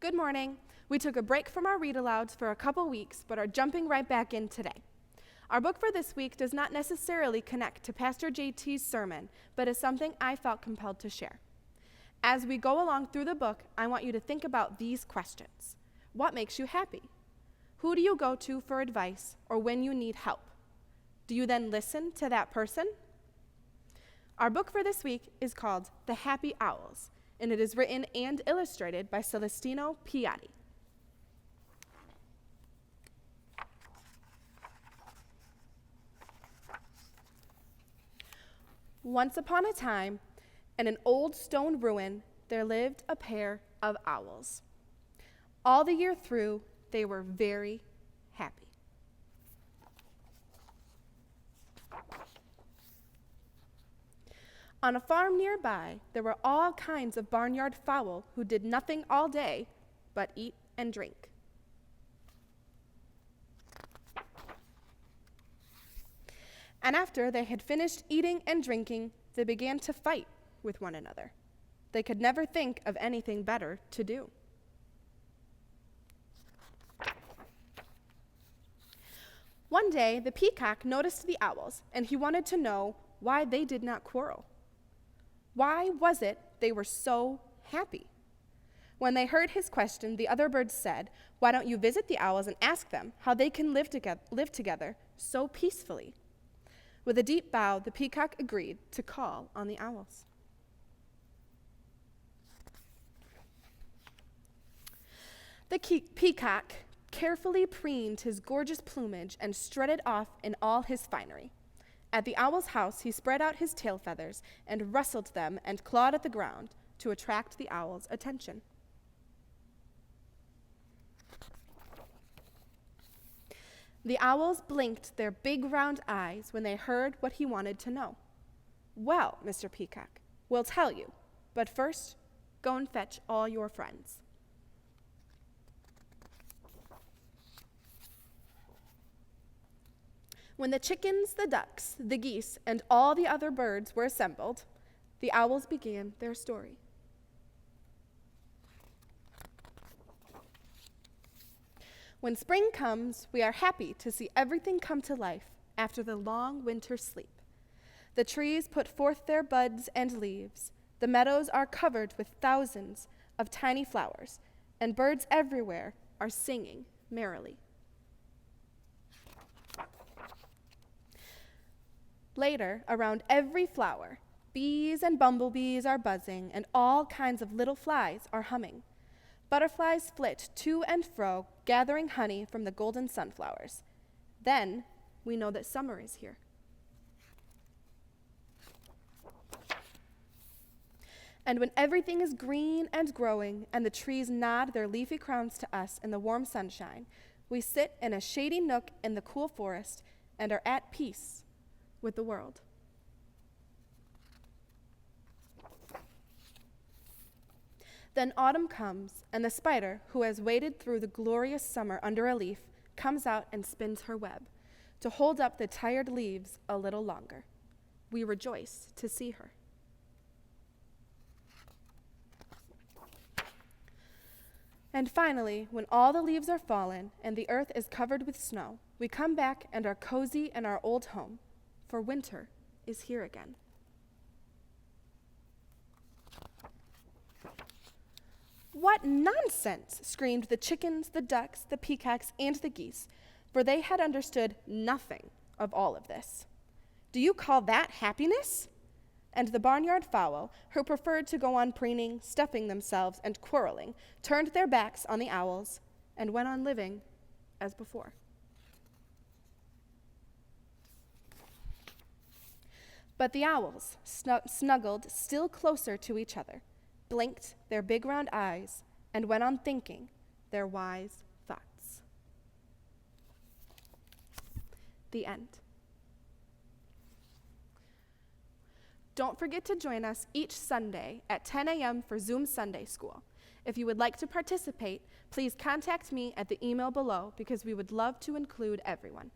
Good morning. We took a break from our read-alouds for a couple weeks, but are jumping right back in today. Our book for this week does not necessarily connect to Pastor JT's sermon, but is something I felt compelled to share. As we go along through the book, I want you to think about these questions. What makes you happy? Who do you go to for advice or when you need help? Do you then listen to that person? Our book for this week is called The Happy Owls, and it is written and illustrated by Celestino Piatti. Once upon a time, in an old stone ruin, there lived a pair of owls. All the year through, they were very happy. On a farm nearby, there were all kinds of barnyard fowl who did nothing all day but eat and drink. And after they had finished eating and drinking, they began to fight with one another. They could never think of anything better to do. One day, the peacock noticed the owls, and he wanted to know why they did not quarrel. Why was it they were so happy? When they heard his question, the other birds said, "Why don't you visit the owls and ask them how they can live together so peacefully?" With a deep bow, the peacock agreed to call on the owls. The peacock carefully preened his gorgeous plumage and strutted off in all his finery. At the owl's house, he spread out his tail feathers and rustled them and clawed at the ground to attract the owl's attention. The owls blinked their big round eyes when they heard what he wanted to know. "Well, Mr. Peacock, we'll tell you, but first, go and fetch all your friends." When the chickens, the ducks, the geese, and all the other birds were assembled, the owls began their story. When spring comes, we are happy to see everything come to life after the long winter sleep. The trees put forth their buds and leaves. The meadows are covered with thousands of tiny flowers, and birds everywhere are singing merrily. Later, around every flower, bees and bumblebees are buzzing, and all kinds of little flies are humming. Butterflies flit to and fro, gathering honey from the golden sunflowers. Then we know that summer is here. And when everything is green and growing, and the trees nod their leafy crowns to us in the warm sunshine, we sit in a shady nook in the cool forest and are at peace with the world. Then autumn comes, and the spider, who has waited through the glorious summer under a leaf, comes out and spins her web to hold up the tired leaves a little longer. We rejoice to see her. And finally, when all the leaves are fallen and the earth is covered with snow, we come back and are cozy in our old home, for winter is here again. "What nonsense!" screamed the chickens, the ducks, the peacocks, and the geese, for they had understood nothing of all of this. "Do you call that happiness?" And the barnyard fowl, who preferred to go on preening, stuffing themselves, and quarreling, turned their backs on the owls and went on living as before. But the owls snuggled still closer to each other, blinked their big round eyes, and went on thinking their wise thoughts. The end. Don't forget to join us each Sunday at 10 a.m. for Zoom Sunday School. If you would like to participate, please contact me at the email below because we would love to include everyone.